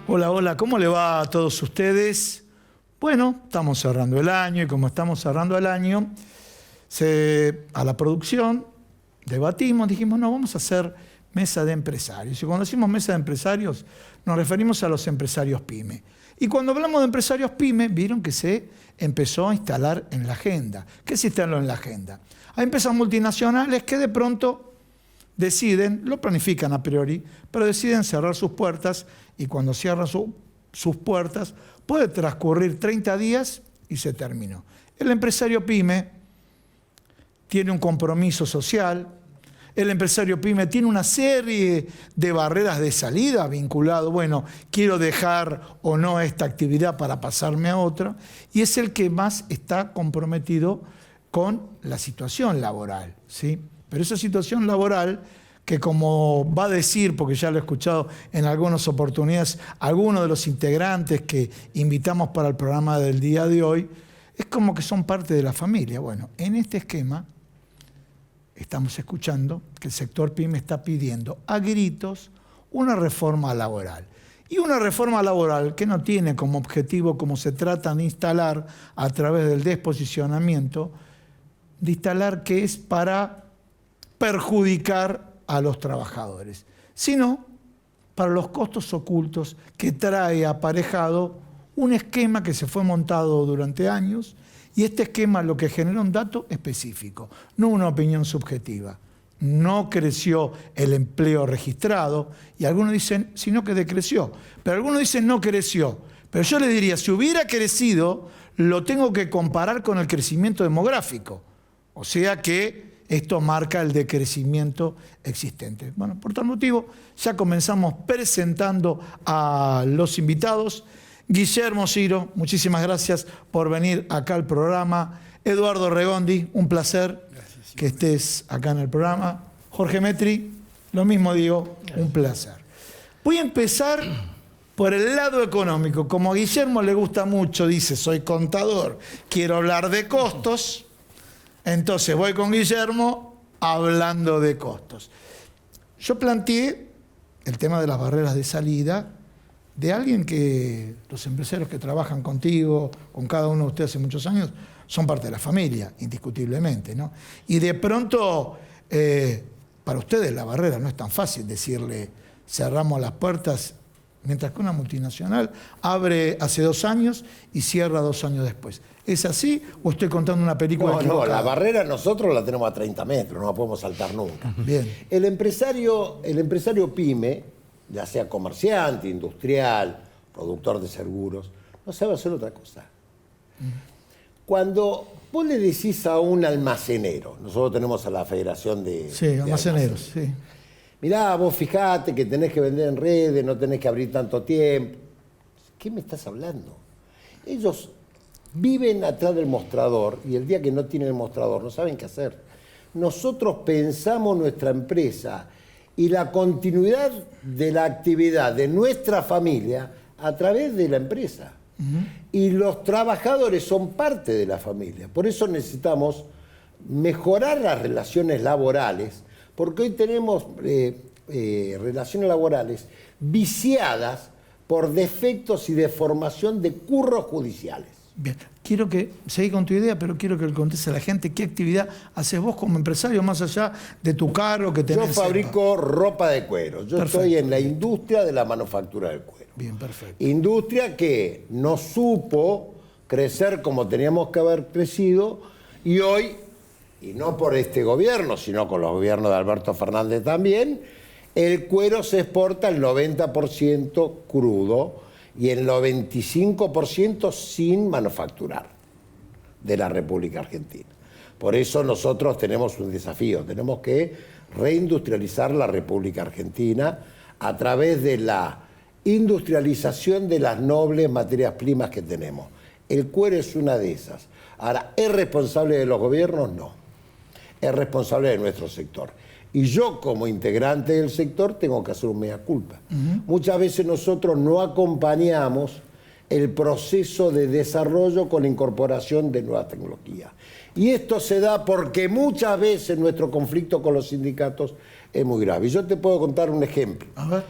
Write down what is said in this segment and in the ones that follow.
Hola, hola, ¿cómo le va a todos ustedes? Bueno, estamos cerrando el año y como estamos cerrando el año, a la producción debatimos, dijimos, no, vamos a hacer mesa de empresarios. Y cuando decimos mesa de empresarios, nos referimos a los empresarios PYME. Y cuando hablamos de empresarios PYME, vieron que se empezó a instalar en la agenda. ¿Qué se instaló en la agenda? Hay empresas multinacionales que de pronto deciden, lo planifican a priori, pero deciden cerrar sus puertas y cuando cierran sus puertas puede transcurrir 30 días y se terminó. El empresario PYME tiene un compromiso social, el empresario PYME tiene una serie de barreras de salida vinculado, bueno, quiero dejar o no esta actividad para pasarme a otra, y es el que más está comprometido con la situación laboral, ¿sí? Pero esa situación laboral, que como va a decir, porque ya lo he escuchado en algunas oportunidades, algunos de los integrantes que invitamos para el programa del día de hoy, es como que son parte de la familia. Bueno, en este esquema estamos escuchando que el sector PYME está pidiendo a gritos una reforma laboral. Y una reforma laboral que no tiene como objetivo, como se trata de instalar a través del desposicionamiento, de instalar que es para perjudicar a los trabajadores, sino para los costos ocultos que trae aparejado un esquema que se fue montado durante años, y este esquema lo que genera un dato específico, no una opinión subjetiva. No creció el empleo registrado, y algunos dicen, sino que decreció, pero algunos dicen no creció. Pero yo les diría, si hubiera crecido, lo tengo que comparar con el crecimiento demográfico. O sea que esto marca el decrecimiento existente. Bueno, por tal motivo, ya comenzamos presentando a los invitados. Guillermo Ciro, muchísimas gracias por venir acá al programa. Eduardo Regondi, un placer que estés acá en el programa. Jorge Metri, lo mismo digo, un placer. Voy a empezar por el lado económico. Como a Guillermo le gusta mucho, dice, soy contador, quiero hablar de costos. Entonces voy con Guillermo hablando de costos. Yo planteé el tema de las barreras de salida de alguien que los empresarios que trabajan contigo, con cada uno de ustedes hace muchos años, son parte de la familia, indiscutiblemente, ¿no? Y de pronto, para ustedes la barrera no es tan fácil decirle cerramos las puertas, mientras que una multinacional abre hace 2 años y cierra 2 años después. ¿Es así o estoy contando una película equivocada? No, la barrera nosotros la tenemos a 30 metros, no la podemos saltar nunca. Bien. El empresario PYME, ya sea comerciante, industrial, productor de seguros, no sabe hacer otra cosa. Cuando vos le decís a un almacenero, nosotros tenemos a la Federación de almaceneros, sí. Mirá, vos fijate que tenés que vender en redes, no tenés que abrir tanto tiempo. ¿Qué me estás hablando? Ellos viven atrás del mostrador y el día que no tienen el mostrador no saben qué hacer. Nosotros pensamos nuestra empresa y la continuidad de la actividad de nuestra familia a través de la empresa. Y los trabajadores son parte de la familia. Por eso necesitamos mejorar las relaciones laborales, porque hoy tenemos relaciones laborales viciadas por defectos y deformación de curros judiciales. Bien, quiero que seguí con tu idea, pero quiero que le contes a la gente qué actividad haces vos como empresario, más allá de tu cargo que tenés. Yo fabrico ropa de cuero. Yo estoy en la industria de la manufactura del cuero. Bien, perfecto. Industria que no supo crecer como teníamos que haber crecido y hoy, y no por este gobierno, sino con los gobiernos de Alberto Fernández también, el cuero se exporta el 90% crudo y el 95% sin manufacturar de la República Argentina. Por eso nosotros tenemos un desafío, tenemos que reindustrializar la República Argentina a través de la industrialización de las nobles materias primas que tenemos. El cuero es una de esas. Ahora, ¿es responsable de los gobiernos? No. Es responsable de nuestro sector. Y yo, como integrante del sector, tengo que hacer un mea culpa. Muchas veces nosotros no acompañamos el proceso de desarrollo con la incorporación de nuevas tecnologías. Y esto se da porque muchas veces nuestro conflicto con los sindicatos es muy grave. Y yo te puedo contar un ejemplo. A ver.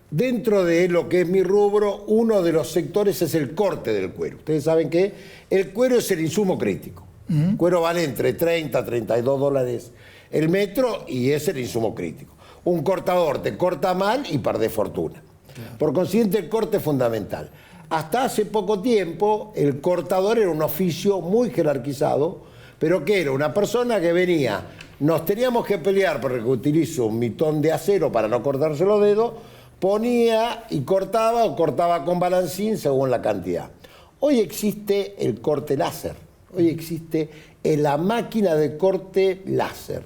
Dentro de lo que es mi rubro, uno de los sectores es el corte del cuero. Ustedes saben que el cuero es el insumo crítico. El cuero vale entre 30 a 32 dólares el metro y es el insumo crítico. Un cortador te corta mal y perdés fortuna. Claro. Por consiguiente, el corte es fundamental. Hasta hace poco tiempo, el cortador era un oficio muy jerarquizado, pero que era una persona que venía, nos teníamos que pelear porque utilizo un mitón de acero para no cortarse los dedos, ponía y cortaba o cortaba con balancín según la cantidad. Hoy existe el corte láser, hoy existe la máquina de corte láser,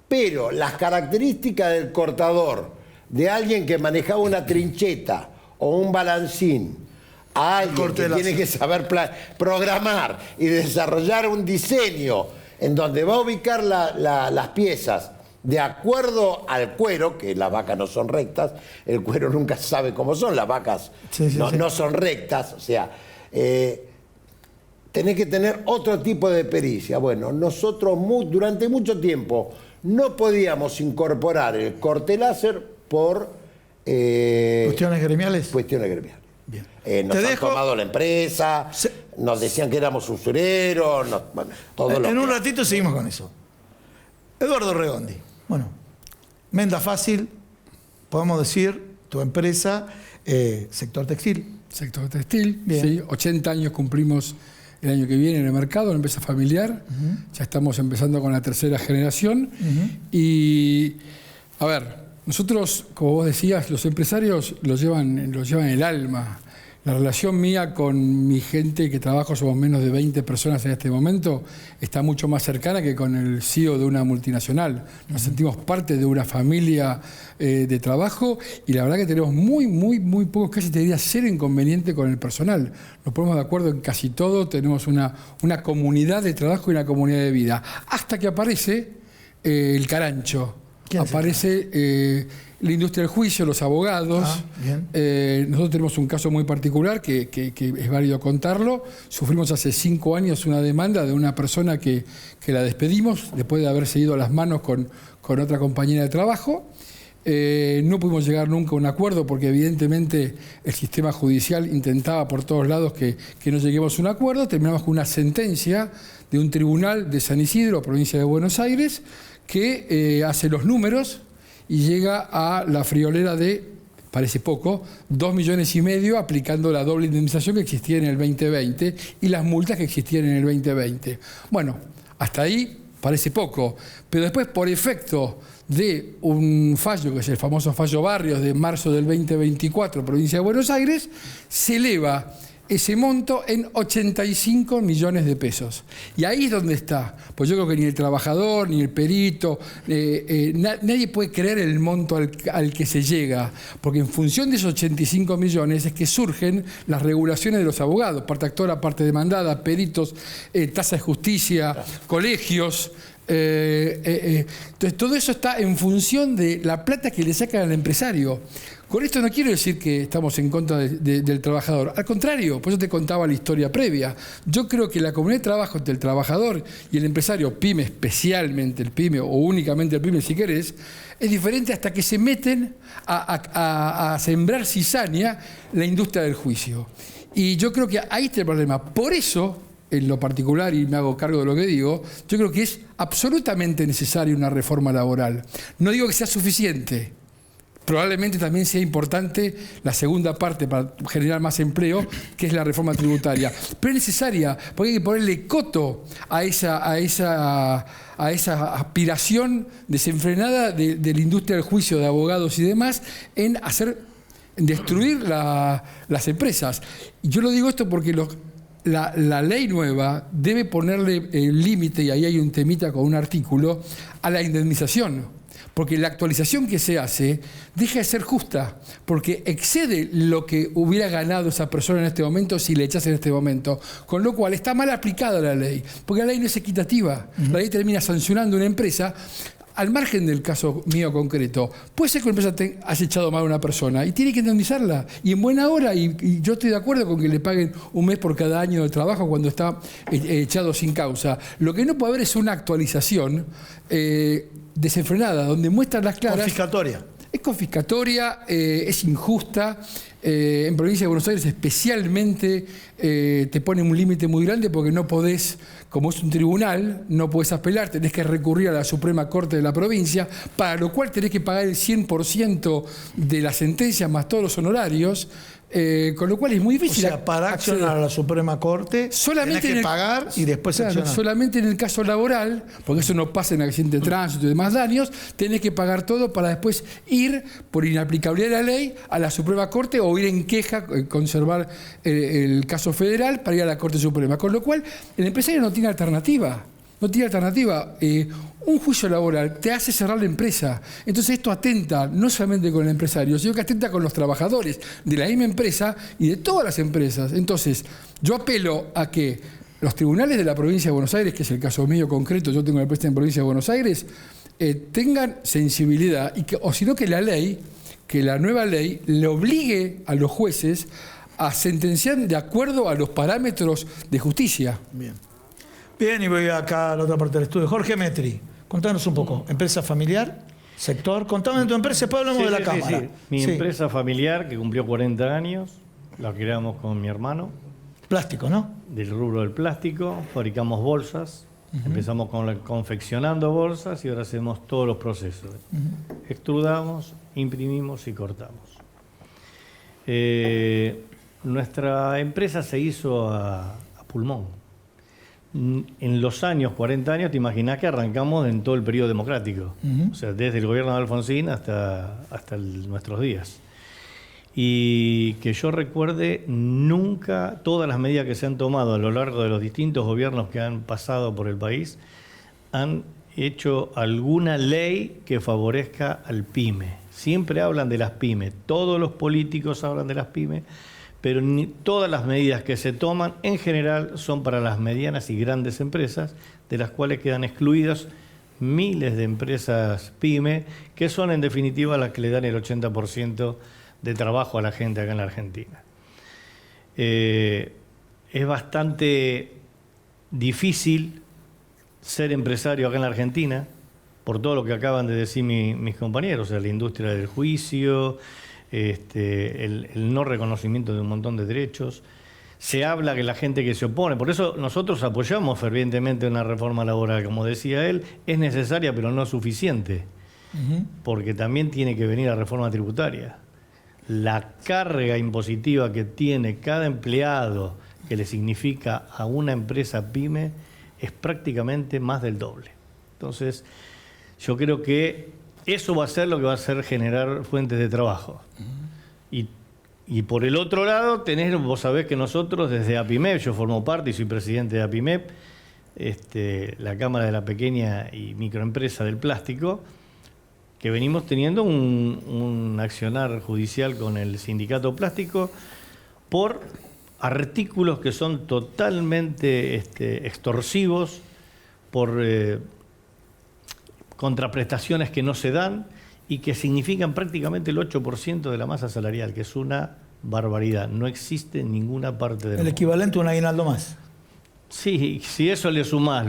pero las características del cortador de alguien que manejaba una trincheta o un balancín a alguien que tiene que saber programar y desarrollar un diseño en donde va a ubicar las piezas de acuerdo al cuero, que las vacas no son rectas, el cuero nunca sabe cómo son, las vacas no son rectas, o sea, tenés que tener otro tipo de pericia. Bueno, nosotros durante mucho tiempo no podíamos incorporar el corte láser por... ¿Cuestiones gremiales? Cuestiones gremiales. Bien. Nos han tomado la empresa, nos decían que éramos usureros, bueno, todo en un ratito seguimos con eso. Eduardo Regondi. Bueno, Menda Fácil, podemos decir, tu empresa, sector textil. Sector textil, sí, 80 años cumplimos el año que viene en el mercado, una empresa familiar, ya estamos empezando con la tercera generación y, a ver, nosotros, como vos decías, los empresarios lo llevan en el alma. La relación mía con mi gente que trabajo, somos menos de 20 personas en este momento, está mucho más cercana que con el CEO de una multinacional. Nos sentimos parte de una familia de trabajo y la verdad que tenemos muy pocos, casi te diría cero inconveniente con el personal. Nos ponemos de acuerdo en casi todo, tenemos una comunidad de trabajo y una comunidad de vida. Hasta que aparece el carancho. Aparece la industria del juicio, los abogados. Nosotros tenemos un caso muy particular que es válido contarlo. Sufrimos hace 5 años una demanda de una persona que la despedimos después de haberse ido a las manos con otra compañera de trabajo. No pudimos llegar nunca a un acuerdo porque evidentemente el sistema judicial intentaba por todos lados que no lleguemos a un acuerdo. Terminamos con una sentencia de un tribunal de San Isidro, provincia de Buenos Aires, que hace los números y llega a la friolera de, parece poco, 2,5 millones aplicando la doble indemnización que existía en el 2020 y las multas que existían en el 2020. Bueno, hasta ahí parece poco, pero después por efecto de un fallo, que es el famoso fallo Barrios de marzo del 2024, provincia de Buenos Aires, se eleva ese monto en 85 millones de pesos. Y ahí es donde está. Pues yo creo que ni el trabajador, ni el perito, nadie puede creer el monto al que se llega, porque en función de esos 85 millones es que surgen las regulaciones de los abogados, parte actora, parte demandada, peritos, tasa de justicia, colegios. Entonces todo eso está en función de la plata que le sacan al empresario. Con esto no quiero decir que estamos en contra del trabajador. Al contrario, por eso te contaba la historia previa. Yo creo que la comunidad de trabajo entre el trabajador y el empresario, pyme, especialmente el pyme, o únicamente el pyme si querés, es diferente hasta que se meten a sembrar cizaña la industria del juicio. Y yo creo que ahí está el problema. Por eso, en lo particular, y me hago cargo de lo que digo, yo creo que es absolutamente necesaria una reforma laboral. No digo que sea suficiente. Probablemente también sea importante la segunda parte para generar más empleo, que es la reforma tributaria. Pero es necesaria, porque hay que ponerle coto a esa aspiración desenfrenada de la industria del juicio, de abogados y demás, en destruir las empresas. Y yo lo digo esto porque la ley nueva debe ponerle el límite, y ahí hay un temita con un artículo, a la indemnización. Porque la actualización que se hace deja de ser justa, porque excede lo que hubiera ganado esa persona en este momento si le echase en este momento. Con lo cual está mal aplicada la ley, porque la ley no es equitativa. La ley termina sancionando a una empresa al margen del caso mío concreto, puede ser que una empresa haya echado mal a una persona y tiene que indemnizarla. Y en buena hora, y yo estoy de acuerdo con que le paguen un mes por cada año de trabajo cuando está echado sin causa. Lo que no puede haber es una actualización desenfrenada, donde muestran las claras. Confiscatoria. Es confiscatoria, es injusta. En provincia de Buenos Aires especialmente te pone un límite muy grande porque no podés, como es un tribunal, no podés apelar, tenés que recurrir a la Suprema Corte de la provincia, para lo cual tenés que pagar el 100% de la sentencia más todos los honorarios. Con lo cual es muy difícil. O sea, para accionar a la Suprema Corte solamente tenés que pagar y después accionar. Solamente en el caso laboral, porque eso no pasa en accidente de tránsito y demás daños, tenés que pagar todo para después ir por inaplicabilidad de la ley a la Suprema Corte o ir en queja, conservar el caso federal para ir a la Corte Suprema. Con lo cual, el empresario no tiene alternativa. No tiene alternativa. Un juicio laboral te hace cerrar la empresa. Entonces esto atenta no solamente con el empresario, sino que atenta con los trabajadores de la misma empresa y de todas las empresas. Entonces, yo apelo a que los tribunales de la provincia de Buenos Aires, que es el caso mío concreto, yo tengo la empresa en provincia de Buenos Aires, tengan sensibilidad, o sino que la ley, que la nueva ley, le obligue a los jueces a sentenciar de acuerdo a los parámetros de justicia. Bien. Bien, y voy acá a la otra parte del estudio. Jorge Metri, contanos un poco. ¿Empresa familiar? ¿Sector? Contame de tu empresa, después hablamos de la cámara. Sí. Mi empresa familiar, que cumplió 40 años, la creamos con mi hermano. Plástico, ¿no? Del rubro del plástico, fabricamos bolsas. Empezamos confeccionando bolsas y ahora hacemos todos los procesos. Extrudamos, imprimimos y cortamos. Nuestra empresa se hizo a pulmón. En los años, 40 años, te imaginás que arrancamos en todo el periodo democrático. O sea, desde el gobierno de Alfonsín hasta nuestros días. Y que yo recuerde, nunca todas las medidas que se han tomado a lo largo de los distintos gobiernos que han pasado por el país han hecho alguna ley que favorezca al pyme. Siempre hablan de las pymes, todos los políticos hablan de las pymes, pero todas las medidas que se toman en general son para las medianas y grandes empresas, de las cuales quedan excluidas miles de empresas pyme, que son en definitiva las que le dan el 80% de trabajo a la gente acá en la Argentina. Es bastante difícil ser empresario acá en la Argentina, por todo lo que acaban de decir mis compañeros, o sea, la industria del juicio, el no reconocimiento de un montón de derechos. Se habla que la gente que se opone, por eso nosotros apoyamos fervientemente una reforma laboral, como decía él, es necesaria pero no suficiente, porque también tiene que venir la reforma tributaria. La carga impositiva que tiene cada empleado que le significa a una empresa pyme es prácticamente más del doble. Entonces, yo creo que eso va a ser lo que va a hacer generar fuentes de trabajo. Y por el otro lado, vos sabés que nosotros desde APIMEP, yo formo parte y soy presidente de APIMEP, la Cámara de la Pequeña y Microempresa del Plástico, que venimos teniendo un accionar judicial con el sindicato plástico por artículos que son totalmente extorsivos, por contraprestaciones que no se dan y que significan prácticamente el 8% de la masa salarial, que es una barbaridad. No existe en ninguna parte del mundo. El equivalente a un aguinaldo más. Sí, si eso le sumás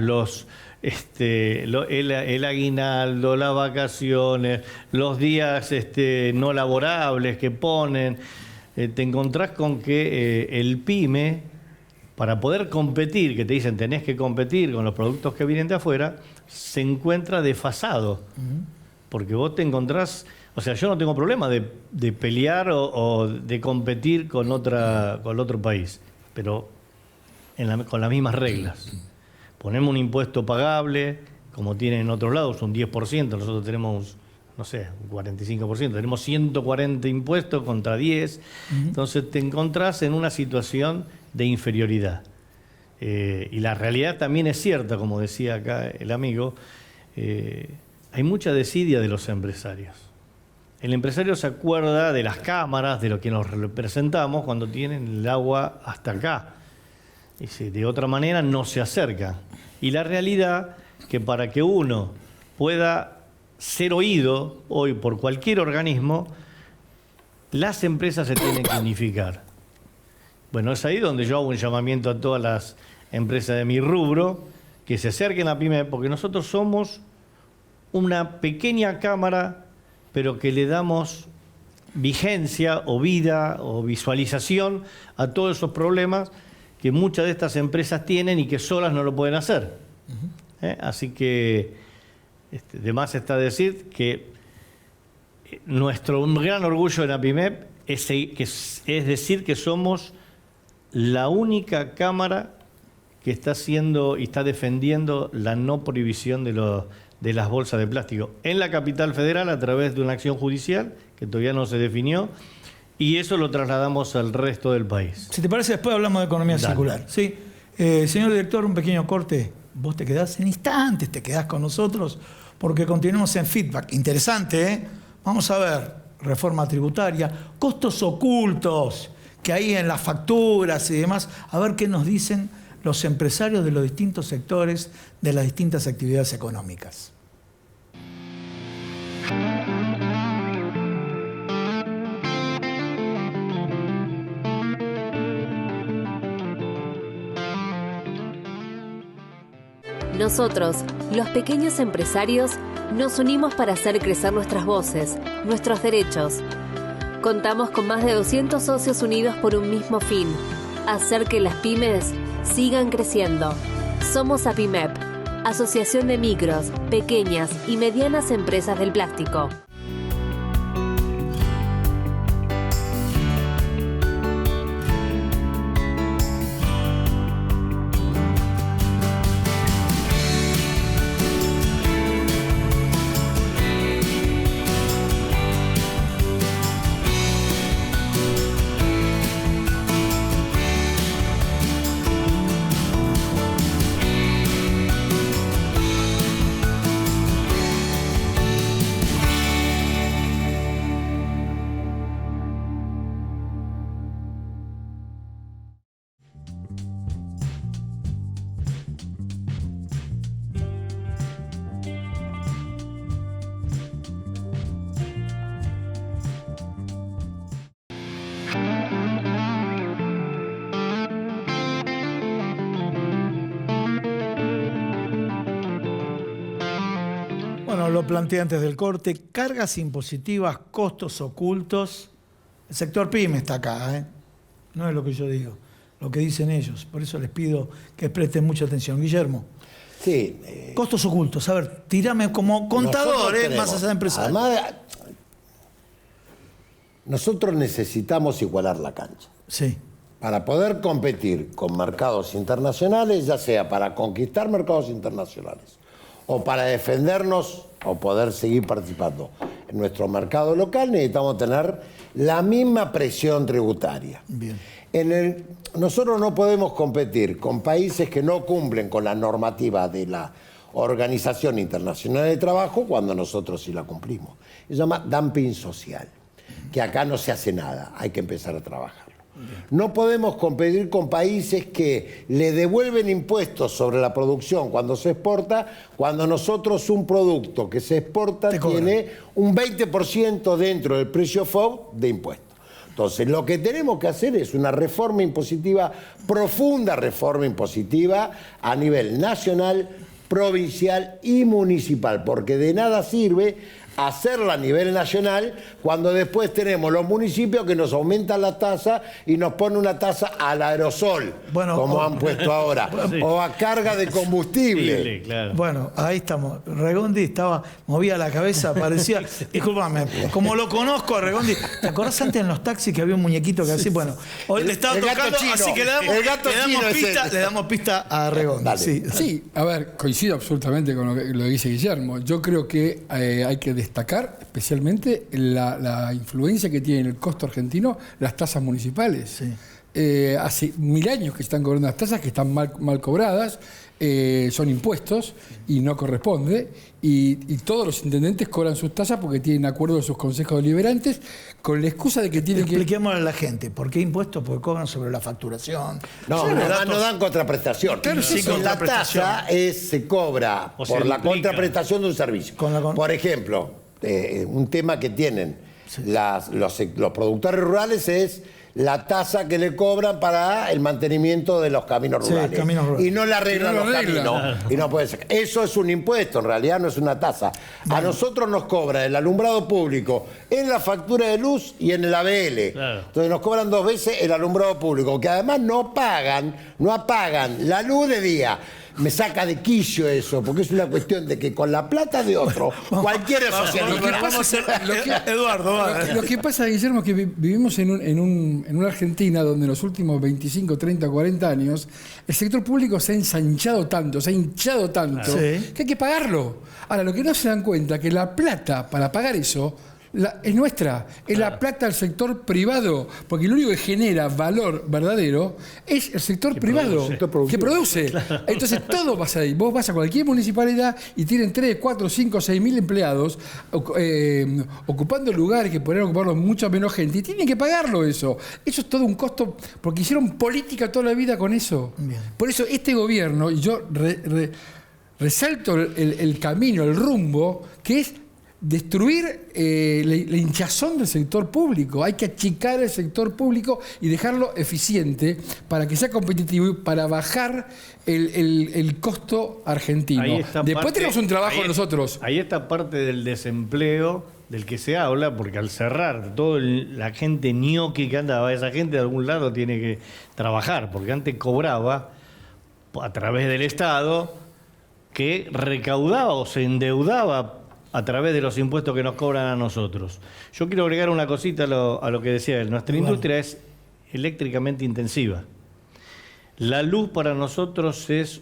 el aguinaldo, las vacaciones, los días no laborables que ponen, te encontrás con que el pyme, para poder competir, que te dicen tenés que competir con los productos que vienen de afuera, se encuentra desfasado. Porque vos te encontrás, o sea, yo no tengo problema de pelear o de competir con otro país, pero con las mismas reglas. Ponemos un impuesto pagable, como tienen en otros lados, un 10%, nosotros tenemos, no sé, un 45%, tenemos 140 impuestos contra 10, entonces te encontrás en una situación de inferioridad. Y la realidad también es cierta, como decía acá el amigo, hay mucha desidia de los empresarios. El empresario se acuerda de las cámaras, de lo que nos representamos cuando tienen el agua hasta acá. Y de otra manera no se acerca. Y la realidad que para que uno pueda ser oído hoy por cualquier organismo, las empresas se tienen que unificar. Bueno, es ahí donde yo hago un llamamiento a todas las empresas de mi rubro que se acerquen a PYMEP, porque nosotros somos una pequeña cámara, pero que le damos vigencia o vida o visualización a todos esos problemas que muchas de estas empresas tienen y que solas no lo pueden hacer. Así que de más está decir que nuestro gran orgullo en APIMEP es decir que somos la única cámara que está haciendo y está defendiendo la no prohibición de las bolsas de plástico en la capital federal a través de una acción judicial que todavía no se definió, y eso lo trasladamos al resto del país. Si te parece, después hablamos de economía circular. Sí. Señor director, un pequeño corte. Vos te quedás en instantes, te quedás con nosotros, porque continuamos en Feedback. Interesante, ¿eh? Vamos a ver, reforma tributaria, costos ocultos que hay en las facturas y demás, a ver qué nos dicen los empresarios de los distintos sectores, de las distintas actividades económicas. Nosotros, los pequeños empresarios, nos unimos para hacer crecer nuestras voces, nuestros derechos. Contamos con más de 200 socios unidos por un mismo fin: hacer que las pymes sigan creciendo. Somos APIMEP, Asociación de Micros, Pequeñas y Medianas Empresas del Plástico. Bueno, lo planteé antes del corte, cargas impositivas, costos ocultos. El sector PYME está acá, ¿eh? No es lo que yo digo, lo que dicen ellos. Por eso les pido que presten mucha atención. Guillermo. Sí. Costos ocultos. A ver, tírame como contador, más allá de empresario. Además, nosotros necesitamos igualar la cancha. Sí. Para poder competir con mercados internacionales, ya sea para conquistar mercados internacionales o para defendernos o poder seguir participando en nuestro mercado local, necesitamos tener la misma presión tributaria. Bien. Nosotros no podemos competir con países que no cumplen con la normativa de la Organización Internacional de Trabajo cuando nosotros sí la cumplimos. Se llama dumping social, que acá no se hace nada, hay que empezar a trabajar. No podemos competir con países que le devuelven impuestos sobre la producción cuando se exporta, cuando nosotros un producto que se exporta tiene un 20% dentro del precio FOB de impuestos. Entonces, lo que tenemos que hacer es una reforma impositiva, profunda reforma impositiva a nivel nacional, provincial y municipal, porque de nada sirve hacerla a nivel nacional cuando después tenemos los municipios que nos aumentan la tasa y nos ponen una tasa al aerosol, como han puesto ahora, o a carga de combustible. Sí, claro. Bueno, ahí estamos. Regondi movía la cabeza, parecía, discúlpame, como lo conozco a Regondi, ¿te acordás antes en los taxis que había un muñequito que así? Bueno, hoy le estaba tocando, así que le damos pista a Regondi. Sí, a ver, coincido absolutamente con lo que dice Guillermo. Yo creo que hay que destacar especialmente la influencia que tiene en el costo argentino las tasas municipales. Sí. hace 1000 años que están cobrando las tasas, que están mal cobradas, son impuestos y no corresponde, y todos los intendentes cobran sus tasas porque tienen acuerdo de sus consejos deliberantes con la excusa de que tienen que... Expliquémosle a la gente, ¿por qué impuestos? Porque cobran sobre la facturación. No, no dan contraprestación. Claro, sí, la tasa se cobra O se por la duplica. contraprestación de un servicio. Por ejemplo, un tema que tienen los productores rurales es la tasa que le cobran para el mantenimiento de los caminos Sí, rurales. caminos rurales. Y no le arreglan Y no los lo arreglan. caminos. Y no puede ser. Eso es un impuesto, en realidad no es una tasa. A nosotros nos cobra el alumbrado público en la factura de luz y en el ABL. Claro. Entonces nos cobran 2 veces el alumbrado público, que además no apagan la luz de día. Me saca de quicio eso, porque es una cuestión de que con la plata de otro, cualquiera es socialista. Eduardo, va. Lo que pasa, Guillermo, es que vivimos en una Argentina donde en los últimos 25, 30, 40 años el sector público se ha ensanchado tanto, se ha hinchado tanto, Sí. que hay que pagarlo. Ahora, lo que no se dan cuenta es que la plata para pagar eso es nuestra, es la plata del sector privado, porque lo único que genera valor verdadero es el sector privado, que produce. Entonces todo pasa ahí. Vos vas a cualquier municipalidad y tienen 3, 4, 5, 6 mil empleados ocupando lugares que podrían ocuparlos mucha menos gente y tienen que pagarlo eso. Eso es todo un costo, porque hicieron política toda la vida con eso. Bien. Por eso este gobierno, y yo resalto el camino, el rumbo, que es destruir la hinchazón del sector público. Hay que achicar el sector público y dejarlo eficiente para que sea competitivo y para bajar el costo argentino. Ahí está Después parte- tenemos un trabajo ahí- nosotros. Ahí está parte del desempleo del que se habla, porque al cerrar, toda la gente ñoqui que andaba, esa gente de algún lado tiene que trabajar, porque antes cobraba a través del Estado, que recaudaba o se endeudaba a través de los impuestos que nos cobran a nosotros. Yo quiero agregar una cosita a lo que decía él. Nuestra industria es eléctricamente intensiva. La luz para nosotros es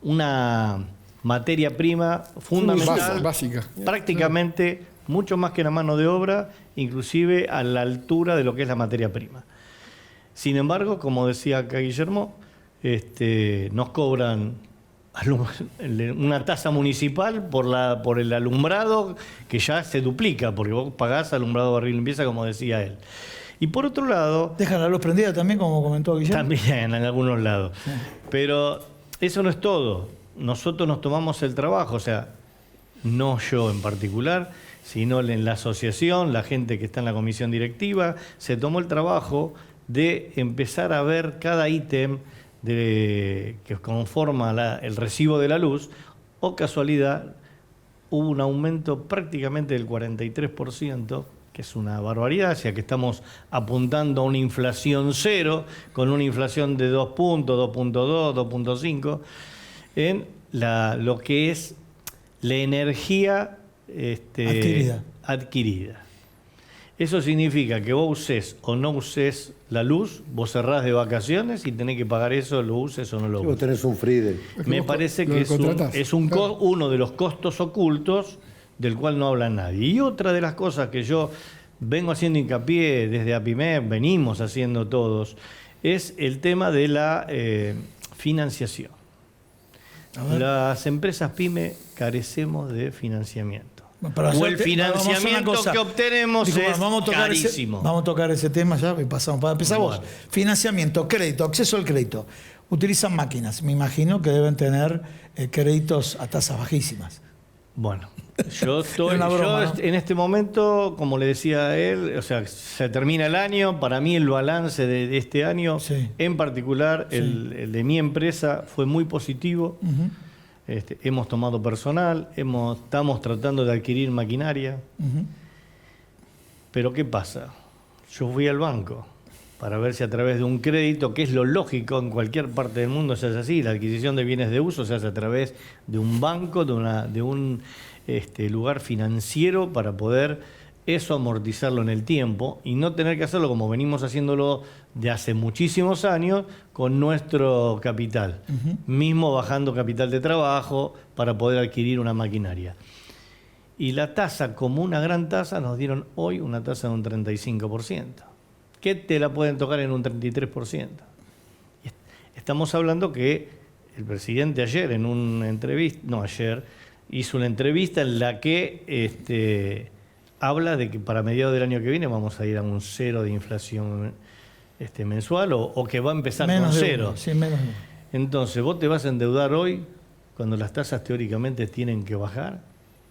una materia prima fundamental, Básica. prácticamente mucho más que la mano de obra, inclusive a la altura de lo que es la materia prima. Sin embargo, como decía acá Guillermo, nos cobran una tasa municipal por el alumbrado que ya se duplica, porque vos pagás alumbrado, barrio y limpieza, como decía él. Y por otro lado, Dejan la luz prendida también, como comentó Guillermo. también en algunos lados. Pero eso no es todo. Nosotros nos tomamos el trabajo, o sea, no yo en particular, sino en la asociación, la gente que está en la comisión directiva, se tomó el trabajo de empezar a ver cada ítem que conforma el recibo de la luz, o casualidad, hubo un aumento prácticamente del 43%, que es una barbaridad, o sea que estamos apuntando a una inflación cero, con una inflación de 2 puntos, 2.2, 2.5, en lo que es la energía adquirida. Eso significa que vos uses o no uses la luz, vos cerrás de vacaciones y tenés que pagar eso, lo uses o no lo Si vos uses. tenés un Friedel. Me parece que es uno de los costos ocultos del cual no habla nadie. Y otra de las cosas que yo vengo haciendo hincapié desde APIMEC, venimos haciendo todos, es el tema de la financiación. Las empresas PYME carecemos de financiamiento. O el financiamiento que obtenemos es carísimo. Vamos a tocar ese tema ya y pasamos. Para empezar vos, financiamiento, crédito, acceso al crédito. Utilizan máquinas, me imagino que deben tener créditos a tasas bajísimas. Bueno, yo Una broma, ¿no? en este momento, como le decía a él, o sea, se termina el año, para mí el balance de este año, Sí. en particular el de mi empresa, fue muy positivo. Ujú, Hemos tomado personal, estamos tratando de adquirir maquinaria, ujú. pero ¿qué pasa? Yo fui al banco para ver si a través de un crédito, que es lo lógico en cualquier parte del mundo, se hace así, la adquisición de bienes de uso se hace a través de un banco, de un lugar financiero para poder eso amortizarlo en el tiempo y no tener que hacerlo como venimos haciéndolo de hace muchísimos años con nuestro capital, mismo bajando capital de trabajo para poder adquirir una maquinaria. Y la tasa, como una gran tasa, nos dieron hoy una tasa de un 35%. que te la pueden tocar en un 33%. Estamos hablando que el presidente ayer en una entrevista, hizo una entrevista en la que habla de que para mediados del año que viene vamos a ir a un 0 de inflación mensual o que va a empezar menos con de 0. uno, sí, menos de uno. Entonces, vos te vas a endeudar hoy cuando las tasas teóricamente tienen que bajar.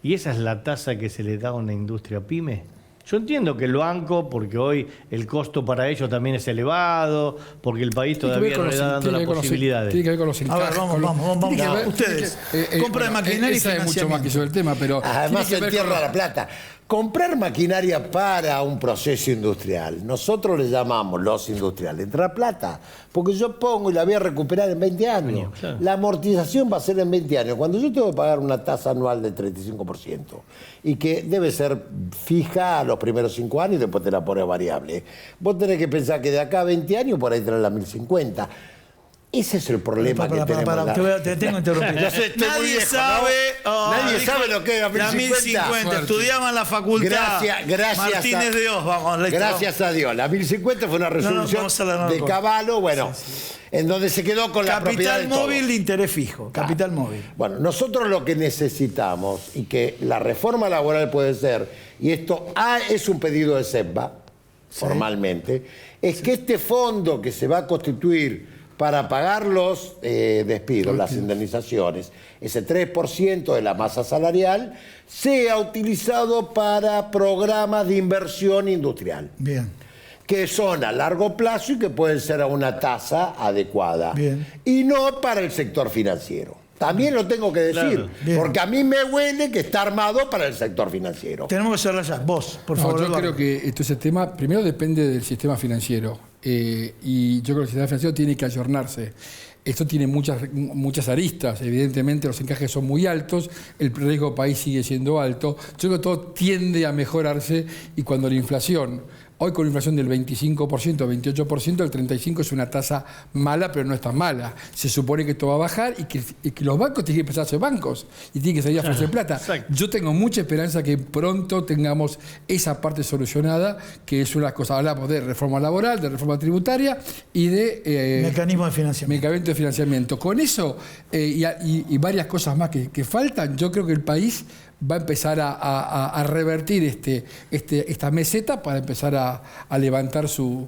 ¿Y esa es la tasa que se le da a una industria pyme? Yo entiendo que el banco, porque hoy el costo para ellos también es elevado, porque el país todavía no le está dando las posibilidades. Tiene que ver con los A ver, vamos. tiene que ver- Ustedes, tiene que- compra de maquinaria y sabe mucho financiamiento. más que sobre el tema, pero Además se tiene que ver entierra con- la plata. Comprar maquinaria para un proceso industrial, nosotros le llamamos los industriales, entra plata, porque yo pongo y la voy a recuperar en 20 años. Claro. La amortización va a ser en 20 años. Cuando yo tengo que pagar una tasa anual del 35% y que debe ser fija a los primeros 5 años y después te la pones variable, vos tenés que pensar que de acá a 20 años por ahí tenés la 1050. Ese es el problema que tenemos. Te tengo interrumpido. Yo sé, estoy muy Nadie viejo, sabe. ¿no? Nadie dijo, sabe lo que es la 1050. Suerte. Estudiaba en la facultad. Gracias Martínez a, de Dios, vamos. Gracias a Dios. La 1050 fue una resolución vamos a la de Cavallo, bueno, en donde se quedó con la propiedad Capital de todo. móvil de interés fijo. Capital móvil. Bueno, nosotros lo que necesitamos y que la reforma laboral puede ser, y esto es un pedido de CEPA, formalmente, es que este fondo que se va a constituir para pagar los despidos, las indemnizaciones, ese 3% de la masa salarial, sea utilizado para programas de inversión industrial, Bien. que son a largo plazo y que pueden ser a una tasa adecuada. Bien. Y no para el sector financiero. También lo tengo que decir, Claro. Bien. porque a mí me huele que está armado para el sector financiero. Tenemos que cerrar ya. Vos, por No, favor. yo Eduardo. creo que ese tema primero depende del sistema financiero y yo creo que el sistema financiero tiene que ayornarse. Esto tiene muchas aristas, evidentemente los encajes son muy altos, el riesgo país sigue siendo alto, yo creo que todo tiende a mejorarse y cuando la inflación, hoy con una inflación del 25%, 28%, el 35% es una tasa mala, pero no es tan mala. Se supone que esto va a bajar y que los bancos tienen que empezar a ser bancos y tienen que salir a ofrecer plata. Exacto. Yo tengo mucha esperanza que pronto tengamos esa parte solucionada, que es una de las cosas. Hablamos de reforma laboral, de reforma tributaria y de Mecanismo de financiamiento. medicamento de financiamiento. Con eso y varias cosas más que faltan, yo creo que el país va a empezar a revertir esta meseta para empezar a levantar sus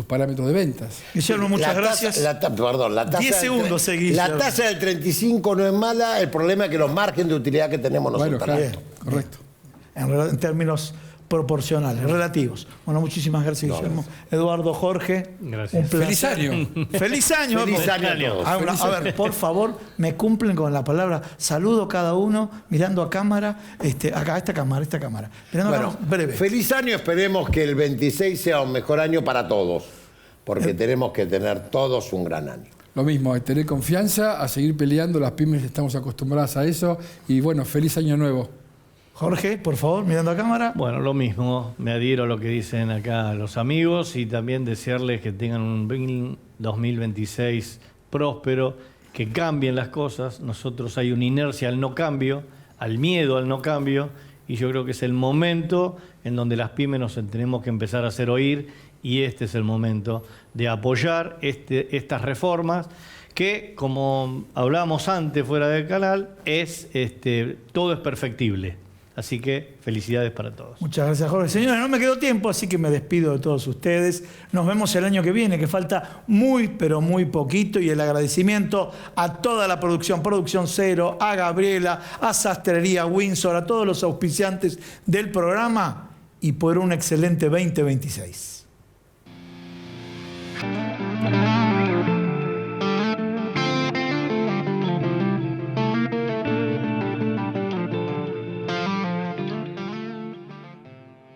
parámetros de ventas. Guillermo, muchas La tasa- gracias. la tasa 10 del segundos, seguí, La Guillermo. tasa del 35 no es mala, el problema es que los márgenes de utilidad que tenemos no Bueno, son tan claro, altos. correcto. En términos proporcionales, relativos. Bueno, muchísimas gracias, Guillermo. Eduardo, Jorge. Gracias. Un placer. Feliz año. Feliz año. Feliz vamos. año a todos. A ver, por favor, me cumplen con la palabra. Saludo cada uno, mirando a cámara, acá, esta cámara. Mirando a Bueno, cámara, breve. feliz año, esperemos que el 26 sea un mejor año para todos, porque tenemos que tener todos un gran año. Lo mismo, tener confianza, a seguir peleando, las pymes estamos acostumbradas a eso y bueno, feliz año nuevo. Jorge, por favor, mirando a cámara. Bueno, lo mismo, me adhiero a lo que dicen acá los amigos y también desearles que tengan un 2026 próspero, que cambien las cosas. Nosotros hay una inercia al no cambio, al miedo al no cambio, y yo creo que es el momento en donde las pymes nos tenemos que empezar a hacer oír y este es el momento de apoyar estas reformas que, como hablábamos antes fuera del canal, todo es perfectible. Así que felicidades para todos. Muchas gracias, Jorge. Señores, no me quedó tiempo, así que me despido de todos ustedes. Nos vemos el año que viene, que falta muy, pero muy poquito. Y el agradecimiento a toda la producción, Producción Cero, a Gabriela, a Sastrería Windsor, a todos los auspiciantes del programa y por un excelente 2026.